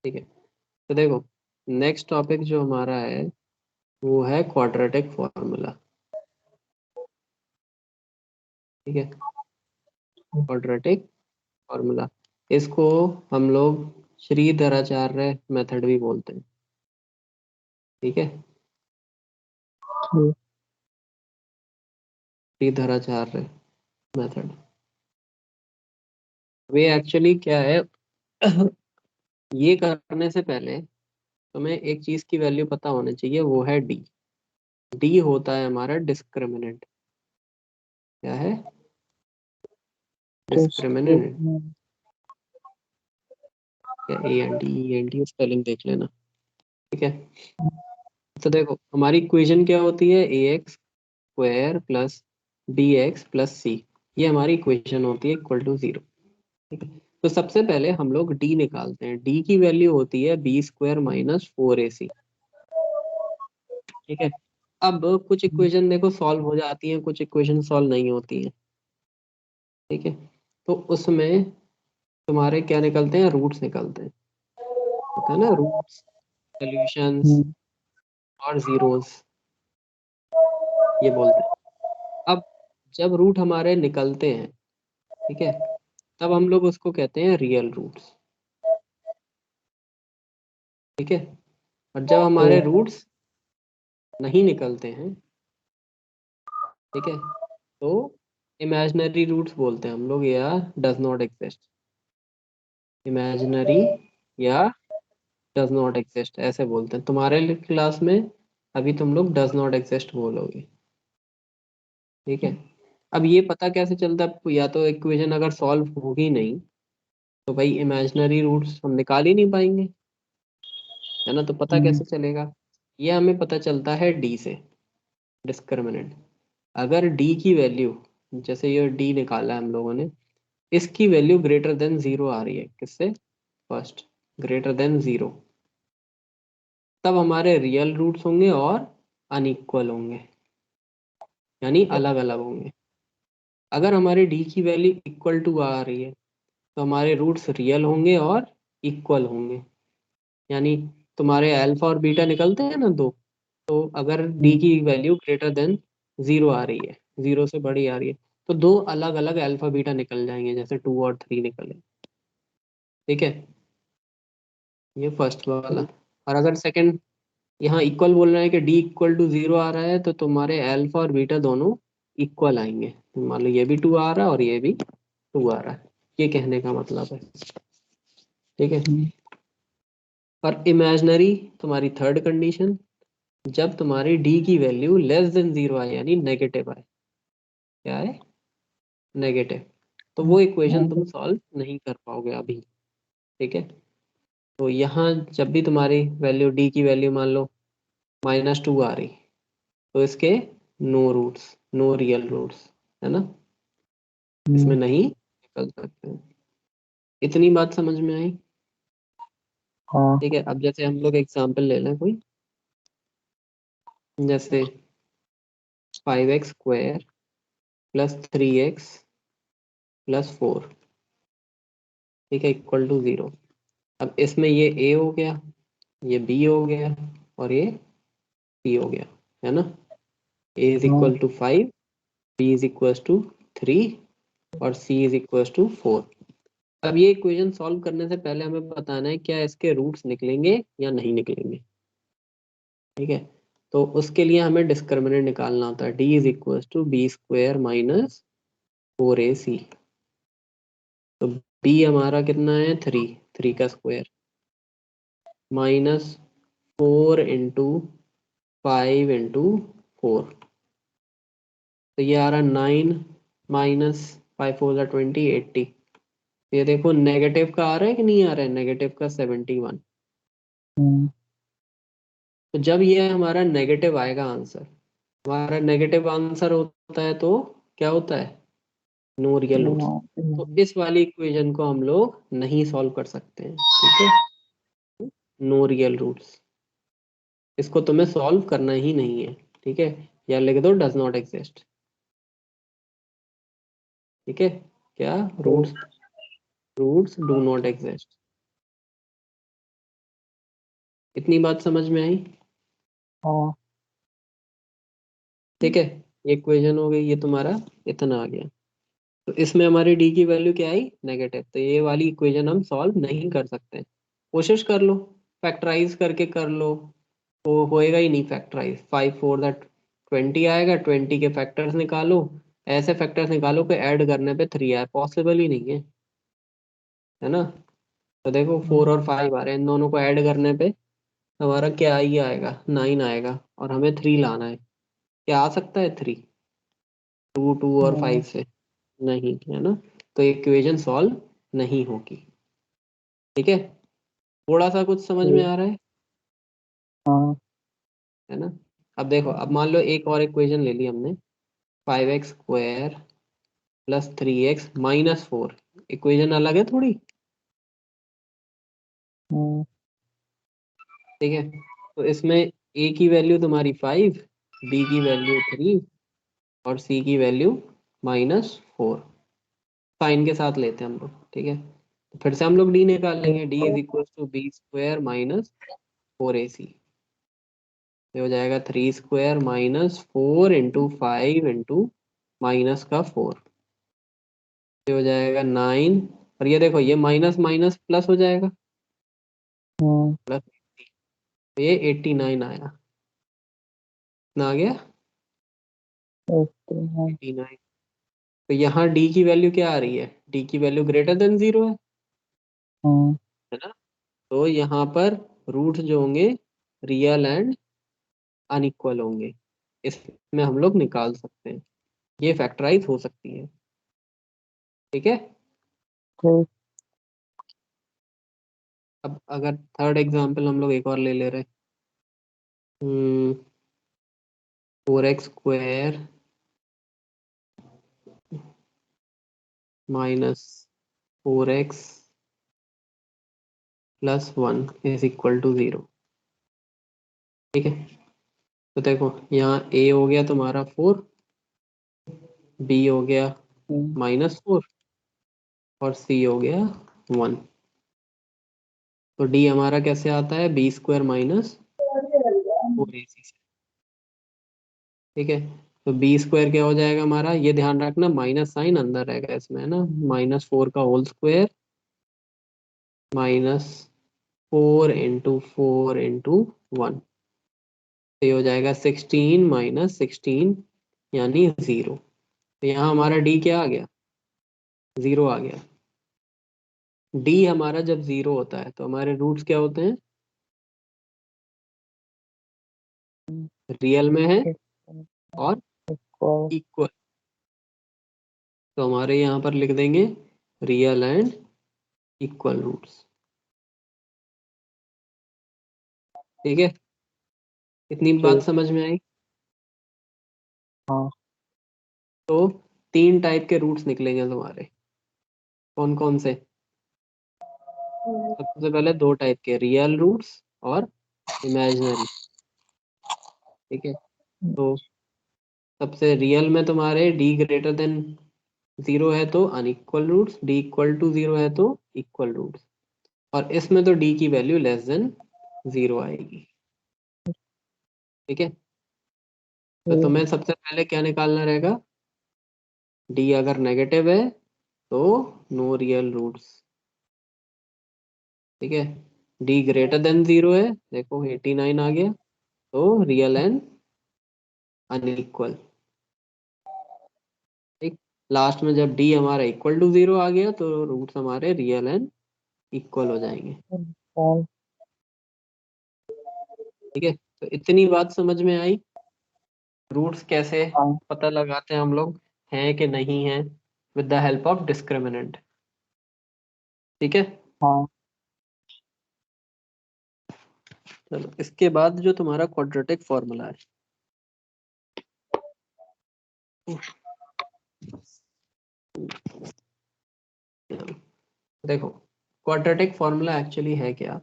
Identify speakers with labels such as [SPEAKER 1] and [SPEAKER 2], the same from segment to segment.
[SPEAKER 1] ठीक है, तो देखो नेक्स्ट टॉपिक जो हमारा है वो है क्वाड्रेटिक फॉर्मूला। ठीक है, क्वाड्रेटिक फॉर्मूला, इसको हम लोग श्रीधराचार्य मेथड भी बोलते हैं। ठीक है, श्रीधराचार्य मेथड। वे एक्चुअली क्या है ये करने से पहले तुम्हें एक चीज की वैल्यू पता होनी चाहिए, वो है डी। डी होता है हमारा डिस्क्रिमिनेंट। क्या है? Discriminant. A N D spelling देख लेना। ठीक है, तो देखो हमारी इक्वेशन क्या होती है, A X square plus B X plus C. ये हमारी इक्वेशन होती है इक्वल टू 0। ठीक है, तो सबसे पहले हम लोग डी निकालते हैं। डी की वैल्यू होती है बी स्क्वायर माइनस 4ac। ठीक है, अब कुछ इक्वेशन देखो सॉल्व हो जाती हैं, कुछ इक्वेशन सॉल्व नहीं होती हैं। ठीक है, तो उसमें तुम्हारे क्या निकलते हैं, रूट्स निकलते हैं। होता है ना रूट्स, सॉल्यूशंस और जीरोस, ये बोलते हैं। अब जब रूट हमारे निकलते हैं, ठीक है, तब हम लोग उसको कहते हैं रियल रूट्स। ठीक है, और जब हमारे रूट्स नहीं निकलते हैं, ठीक है, तो इमेजिनरी रूट्स बोलते हैं हम लोग, या डज नॉट एग्जिस्ट। इमेजिनरी या डज नॉट एग्जिस्ट ऐसे बोलते हैं। तुम्हारे क्लास में अभी तुम लोग डज नॉट एग्जिस्ट बोलोगे। ठीक है, अब ये पता कैसे चलता है, या तो इक्वेशन अगर सॉल्व होगी नहीं तो भाई इमेजिनरी रूट्स हम निकाल ही नहीं पाएंगे, है ना। तो पता कैसे चलेगा, ये हमें पता चलता है डी से, डिस्क्रिमिनेंट। अगर डी की वैल्यू, जैसे ये डी निकाला है हम लोगों ने, इसकी वैल्यू ग्रेटर देन 0 आ रही है, किससे, फर्स्ट, ग्रेटर देन 0, तब हमारे रियल रूट्स होंगे और अनइक्वल होंगे, यानी अलग अलग होंगे। अगर हमारे डी की वैल्यू इक्वल टू आ रही है तो हमारे रूट्स रियल होंगे और इक्वल होंगे, यानी तुम्हारे अल्फा और बीटा निकलते हैं ना दो, तो अगर डी की वैल्यू ग्रेटर देन 0 आ रही है, 0 से बड़ी आ रही है, तो दो अलग अलग अल्फा बीटा निकल जाएंगे, जैसे 2 और 3 निकले। ठीक है, ये फर्स्ट वाला। और अगर सेकंड, यहाँ इक्वल बोल रहे हैं कि डी इक्वल टू 0 आ रहा है, तो तुम्हारे अल्फा और बीटा दोनों इक्वल आएंगे। मान लो ये भी 2 आ रहा है और ये भी 2 आ रहा है, ये कहने का मतलब है। ठीक है, और इमेजिनरी तुम्हारी थर्ड कंडीशन, जब तुम्हारी डी की वैल्यू लेस देन 0 आए, यानी नेगेटिव आए। क्या है, नेगेटिव, तो वो इक्वेशन तुम सॉल्व नहीं कर पाओगे अभी। ठीक है, तो यहाँ जब भी तुम्हारी वैल्यू डी की वैल्यू मान लो -2 आ रही, तो इसके no roots, no real roots, है ना, इसमें नहीं निकल सकते हैं। इतनी बात समझ में आई?
[SPEAKER 2] हाँ।
[SPEAKER 1] ठीक है, अब जैसे हम लोग एग्जांपल ले लें कोई, जैसे 5x² प्लस 3x+4, ठीक है, इक्वल टू 0। अब इसमें ये a हो गया, ये b हो गया और ये c हो गया, है ना। a is equal to 5, b is equal to 3 और c इज इक्वल टू 4। अब ये इक्वेशन सॉल्व करने से पहले हमें बताना है क्या इसके रूट्स निकलेंगे या नहीं निकलेंगे। ठीक है, तो उसके लिए हमें डिस्क्रिमिनेंट निकालना होता है, D is equal to B square minus 4ac। तो बी हमारा कितना है, 3, 3 का स्क्वायर -4 × 5 × 4, तो ये आ रहा 9 -5 4 20, 80। ये देखो नेगेटिव का आ रहा है कि नहीं आ रहा है, नेगेटिव का 71। तो जब ये हमारा नेगेटिव आएगा आंसर, हमारा नेगेटिव आंसर होता है तो क्या होता है, नो रियल रूट्स। तो इस वाली इक्वेशन को हम लोग नहीं सॉल्व कर सकते हैं। ठीक है, नो रियल रूट्स, इसको तुम्हें सॉल्व करना ही नहीं है। ठीक है, या लिख दो डज नॉट एग्जिस्ट। ठीक है, क्या रूट्स डू नॉट एग्जिस्ट। इतनी बात समझ में आई?
[SPEAKER 2] हाँ
[SPEAKER 1] ठीक है, ये इक्वेशन हो गई, ये तुम्हारा इतना आ गया। तो इसमें हमारी डी की वैल्यू क्या आई? नेगेटिव। तो ये वाली इक्वेशन हम सॉल्व नहीं कर सकते। कोशिश कर लो, फैक्टराइज करके कर लो, वो होएगा ही नहीं फैक्टराइज। 5 4 20 आएगा, 20 के फैक्टर्स निकालो, ऐसे फैक्टर्स निकालो कि ऐड करने पे 3 आए, पॉसिबल ही नहीं है ना। तो देखो 4 और 5 आ रहे हैं, इन दोनों को ऐड करने पे हमारा क्या ही आएगा? 9 आएगा, और हमें 3 लाना है। क्या आ सकता है 3? 2 2 और 5 से नहीं, है ना। तो इक्वेशन सॉल्व नहीं होगी। ठीक है, थोड़ा सा कुछ समझ में
[SPEAKER 2] ठीक।
[SPEAKER 1] आ रहा
[SPEAKER 2] हाँ
[SPEAKER 1] है ना। अब देखो, अब मान लो एक और इक्वेशन ले ली हमने, 5x² + 3x - 4। इक्वेशन अलग है थोड़ी।
[SPEAKER 2] हाँ
[SPEAKER 1] ठीक है, तो इसमें a की वैल्यू तुम्हारी 5, b की वैल्यू 3 और c की वैल्यू -4। साइन के साथ लेते हैं हम लोग। ठीक है, तो फिर से हम लोग d निकालेंगे। d is equal to b² - 4ac। ये हो जाएगा 3² -4 इंटू 5 इंटू -4। ये हो जाएगा 9। और ये देखो, ये माइनस माइनस प्लस हो जाएगा,
[SPEAKER 2] हाँ
[SPEAKER 1] प्लस। ये 89 आया, ना आ गया
[SPEAKER 2] ओके हाँ
[SPEAKER 1] 89। तो यहाँ डी की वैल्यू क्या आ रही है? डी की वैल्यू ग्रेटर देन 0
[SPEAKER 2] हाँ
[SPEAKER 1] है ना। तो यहाँ पर रूट्स जो होंगे रियल एंड अनइक्वल होंगे। इसमें हम लोग निकाल सकते हैं, ये फैक्टराइज हो सकती है। ठीक है,
[SPEAKER 2] ठीक।
[SPEAKER 1] अब अगर थर्ड एग्जाम्पल हम लोग एक और ले ले रहे हैं, 4x² -4x + 1 is equal to 0। ठीक है, तो देखो यहाँ a हो गया तुम्हारा 4, b हो गया -4 और c हो गया 1। तो d हमारा कैसे आता है? b² -4ac से। ठीक है, तो b² क्या हो जाएगा हमारा? ये ध्यान रखना, माइनस साइन अंदर रहेगा इसमें, है ना। -4 का होल स्क्वायर -4 इंटू 4 इंटू 1। तो ये हो जाएगा 16 - 16 यानी 0। तो यहाँ हमारा d क्या आ गया? 0 आ गया। d हमारा जब 0 होता है तो हमारे रूट्स क्या होते हैं? रियल में है और
[SPEAKER 2] इक्वल।
[SPEAKER 1] इक्वल। तो हमारे यहाँ पर लिख देंगे रियल एंड इक्वल रूट्स। ठीक है, इतनी बात
[SPEAKER 2] ठीक।
[SPEAKER 1] समझ में आई?
[SPEAKER 2] हाँ
[SPEAKER 1] तो 3 टाइप के रूट्स निकलेंगे तुम्हारे। कौन कौन से? सबसे पहले 2 टाइप के, रियल रूट्स और इमेजिनरी। ठीक है, तो सबसे रियल में तुम्हारे d ग्रेटर देन 0 है तो unequal roots, d equal to 0 है तो इक्वल रूट्स। और इसमें तो d की वैल्यू लेस देन 0 आएगी। ठीक है, तो
[SPEAKER 2] ठीक।
[SPEAKER 1] तुम्हें सबसे पहले क्या निकालना रहेगा? d अगर नेगेटिव है तो नो रियल रूट्स। ठीक है, d ग्रेटर देन 0 है, देखो 89 आ गया, तो रियल एंड अनइक्वल। ठीक, लास्ट में जब d हमारा इक्वल टू 0 आ गया तो रूट्स हमारे रियल एंड इक्वल हो जाएंगे।
[SPEAKER 2] हाँ
[SPEAKER 1] ठीक है, तो इतनी बात समझ में आई? रूट्स कैसे
[SPEAKER 2] हाँ
[SPEAKER 1] पता लगाते हैं हम लोग, हैं कि नहीं है, with the help of discriminant. ठीक है,
[SPEAKER 2] हाँ
[SPEAKER 1] चलो इसके बाद जो तुम्हारा क्वाड्रेटिक फॉर्मूला है, चलो, देखो क्वाड्रेटिक फॉर्मूला एक्चुअली है क्या।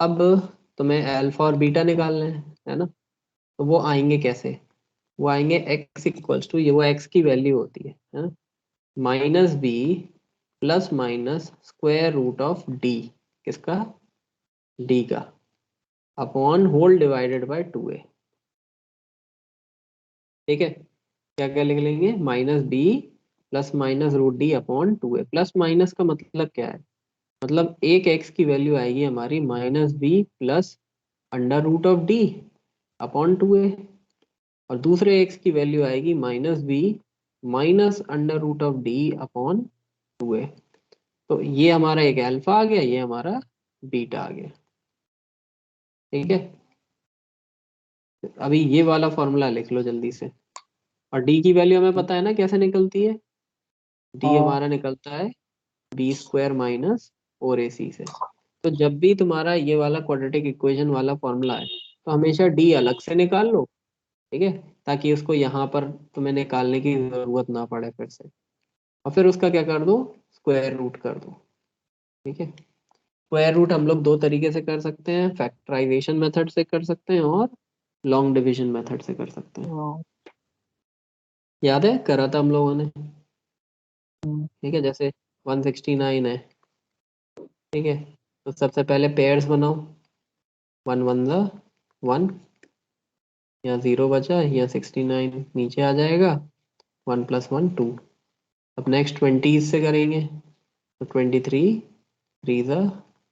[SPEAKER 1] अब तुम्हें अल्फा और बीटा निकालने हैं, है ना। तो वो आएंगे कैसे? वो आएंगे x इक्वल्स टू, ये वो x की वैल्यू होती है ना। Minus B plus minus square root of D, किसका, डी का, upon whole divided by 2a। ठीक है, क्या क्या लिख लेंगे, minus B plus minus root D upon 2a। Plus minus का मतलब क्या है, मतलब एक एक्स की वैल्यू आएगी हमारी minus B plus under root of D upon 2a, और दूसरे एक्स की वैल्यू आएगी minus B minus under root of D upon 2a। तो ये हमारा एक अल्फा आ गया, ये हमारा बीटा आ गया। ठीक है, अभी ये वाला फॉर्मूला लिख लो जल्दी से। और डी की वैल्यू हमें पता है ना कैसे निकलती है, डी
[SPEAKER 2] हाँ
[SPEAKER 1] हमारा निकलता है बी स्क्वायर माइनस 4ac से। तो जब भी तुम्हारा ये वाला क्वाड्रेटिक इक्वेशन वाला फॉर्मूला है तो हमेशा डी अलग से निकाल लो। ठीक है, ताकि उसको यहाँ पर तुम्हें निकालने की जरूरत ना पड़े फिर से, और फिर उसका क्या कर दो, स्क्वायर रूट कर दो। ठीक है, स्क्वायर रूट हम लोग दो तरीके से कर सकते हैं, फैक्टराइजेशन मेथड से कर सकते हैं और लॉन्ग डिवीजन मेथड से कर सकते हैं।
[SPEAKER 2] हाँ।
[SPEAKER 1] याद है, करा था हम लोगों ने।
[SPEAKER 2] हम्म,
[SPEAKER 1] ठीक है, जैसे 169 है। ठीक है, तो सबसे पहले पेयर्स बनाओ, वन वन ज़ा वन, यहाँ जीरो बचा, यहाँ 69 नीचे आ जाएगा, वन प्लस वन टू। अब नेक्स्ट 20 से करेंगे, तो 23 थ्री ज़ा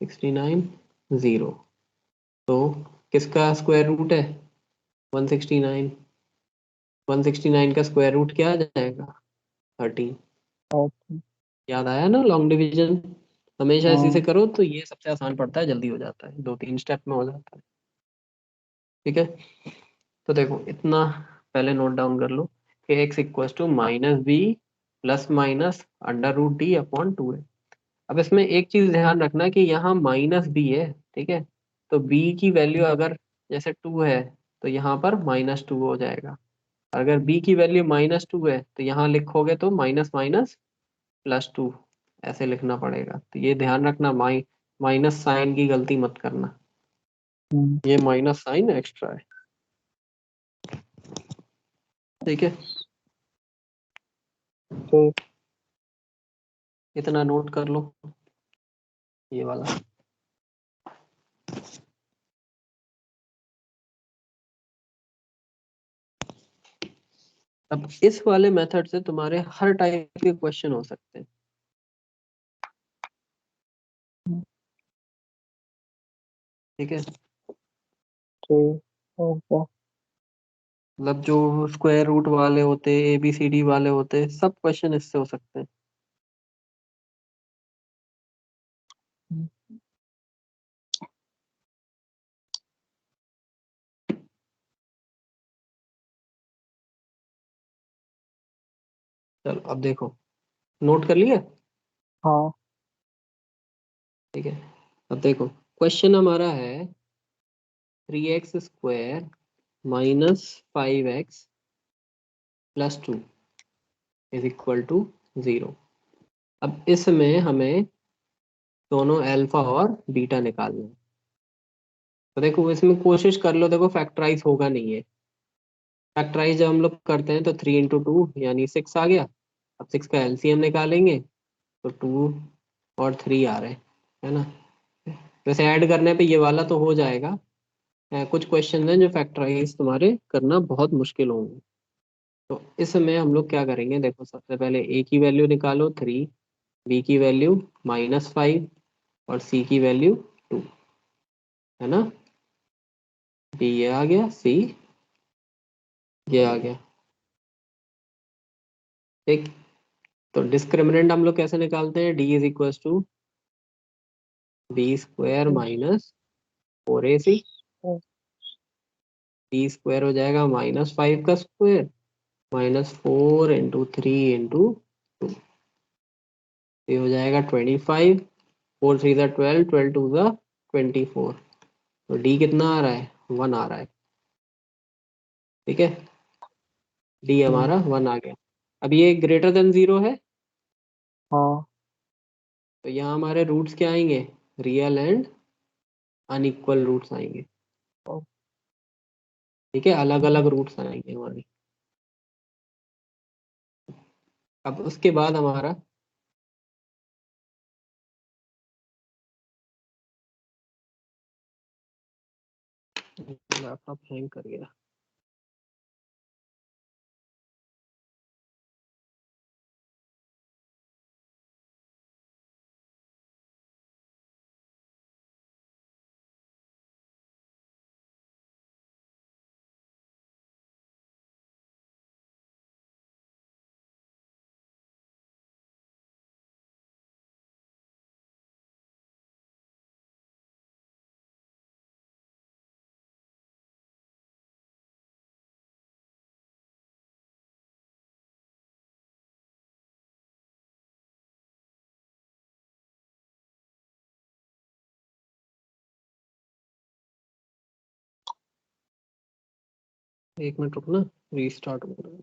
[SPEAKER 1] 69 ज़ीरो। तो किसका स्क्वायर रूट है, 169, 169 का स्क्वायर रूट क्या आ जाएगा, 13।
[SPEAKER 2] अच्छा।
[SPEAKER 1] याद आया ना लॉन्ग डिवीजन, हमेशा इसी से
[SPEAKER 2] हाँ।
[SPEAKER 1] करो तो ये सबसे आसान पड़ता है, जल्दी हो जाता है, 2-3 स्टेप में हो जाता है। ठीक है, तो देखो इतना पहले नोट डाउन कर लो कि X equals to minus B plus minus under root D upon 2a। अब इसमें एक चीज ध्यान रखना कि यहाँ माइनस बी है। ठीक है, तो बी की वैल्यू अगर जैसे 2 है तो यहाँ पर -2 हो जाएगा। अगर बी की वैल्यू -2 है तो यहाँ लिखोगे तो माइनस माइनस +2 ऐसे लिखना पड़ेगा। तो ये ध्यान रखना, माइनस साइन की गलती मत करना,
[SPEAKER 2] हम्म,
[SPEAKER 1] ये माइनस साइन एक्स्ट्रा है। ठीक है,
[SPEAKER 2] ठीक।
[SPEAKER 1] इतना नोट कर लो ये वाला। अब इस वाले मेथड से तुम्हारे हर टाइप के क्वेश्चन हो सकते हैं।
[SPEAKER 2] हम्म,
[SPEAKER 1] ठीक है,
[SPEAKER 2] ठीक। ओके।
[SPEAKER 1] मतलब जो स्क्वायर रूट वाले होते, ABCD वाले होते, सब क्वेश्चन इससे हो सकते हैं।
[SPEAKER 2] हम्म,
[SPEAKER 1] चलो अब देखो, नोट कर लिया।
[SPEAKER 2] हाँ।
[SPEAKER 1] ठीक है, अब देखो क्वेश्चन हमारा है 3x² minus 5x plus 2 is equal to 0। अब इसमें हमें दोनों अल्फा और बीटा निकालना है। तो देखो इसमें कोशिश कर लो, देखो फैक्टराइज होगा नहीं है। फैक्टराइज जब हम लोग करते हैं तो 3 × 2 यानी 6 आ गया। अब 6 का एलसीएम निकालेंगे तो 2 और 3 आ रहे हैं, है ना। वैसे ऐड करने पे ये वाला तो हो जाएगा। कुछ क्वेश्चन हैं जो फैक्टराइज तुम्हारे करना बहुत मुश्किल होंगे। तो इसमें हम लोग क्या करेंगे, देखो सबसे पहले ए की वैल्यू निकालो 3, बी की वैल्यू -5 और सी की वैल्यू 2, है ना। बी ये आ गया, सी ये आ गया। ठीक, तो डिस्क्रिमिनेंट हम लोग कैसे निकालते हैं, D is equal to B² minus 4ac। D square हो जाएगा -5 का स्क्वायर -4 × 3 × 2, ये हो जाएगा 25, 4 3 = 12, 12 2 = 24। तो डी कितना आ रहा है, 1 आ रहा है। ठीक है, डी
[SPEAKER 2] हम्म,
[SPEAKER 1] हमारा 1 आ गया। अब ये ग्रेटर देन 0 है,
[SPEAKER 2] हाँ।
[SPEAKER 1] तो यहाँ हमारे रूट्स क्या आएंगे, रियल एंड अनइक्वल रूट्स आएंगे।
[SPEAKER 2] ओ-
[SPEAKER 1] ठीक है, अलग अलग रूट्स आएंगे हमारे। अब उसके बाद हमारा लैपटॉप हैंग कर गया। एक मिनट रुकना, रीस्टार्ट हो रहा है।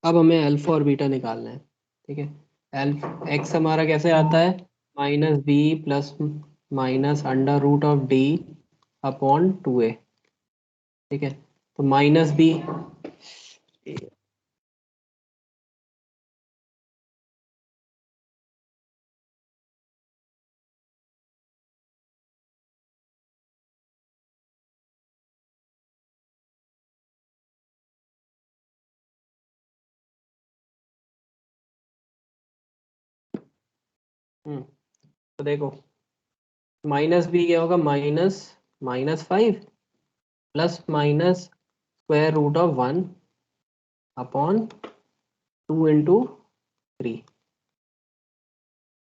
[SPEAKER 1] अब हमें अल्फा और बीटा निकालना है। ठीक है, एल्फ एक्स हमारा कैसे आता है, minus B plus minus under root of D upon 2a। ठीक है, तो माइनस बी, तो देखो माइनस बी क्या होगा, minus minus 5 plus minus square root of 1 upon 2 into 3।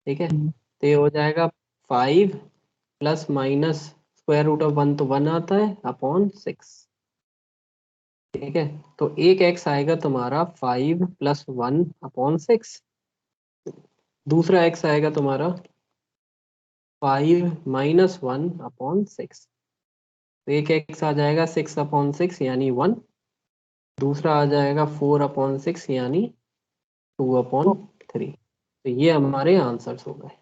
[SPEAKER 1] ठीक है,
[SPEAKER 2] हम्म,
[SPEAKER 1] तो ये हो जाएगा 5 plus minus square root of 1 तो 1 आता है अपॉन 6। ठीक है, तो एक एक्स आएगा तुम्हारा 5 + 1 अपॉन 6, दूसरा एक्स आएगा तुम्हारा 5 - 1 अपॉन 6। तो एक एक्स आ जाएगा 6/6 यानी 1, दूसरा आ जाएगा 4/6 यानी 2/3। तो ये हमारे आंसर्स हो गए।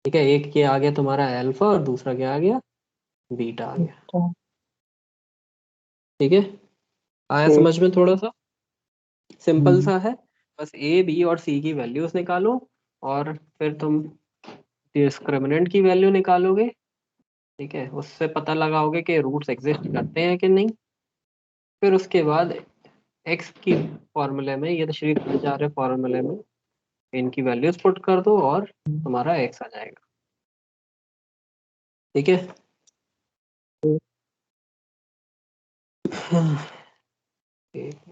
[SPEAKER 1] ठीक है, एक ये आ गया तुम्हारा अल्फा और दूसरा क्या आ गया, बीटा आ गया।
[SPEAKER 2] अच्छा,
[SPEAKER 1] ठीक है, आया
[SPEAKER 2] ठीक।
[SPEAKER 1] समझ में, थोड़ा सा सिंपल
[SPEAKER 2] हम्म,
[SPEAKER 1] सा है। बस ए बी और सी की वैल्यूज निकालो और फिर तुम डिस्क्रिमिनेंट की वैल्यू निकालोगे। ठीक है, उससे पता लगाओगे कि रूट्स एग्जिस्ट करते हैं कि नहीं। फिर उसके बाद एक्स की फॉर्मूले में, ये तशरीफ जा रहे फॉर्मूले में इनकी वैल्यूज पुट कर दो और तुम्हारा एक्स आ जाएगा। ठीक है,
[SPEAKER 2] ठीक।
[SPEAKER 1] ठीक।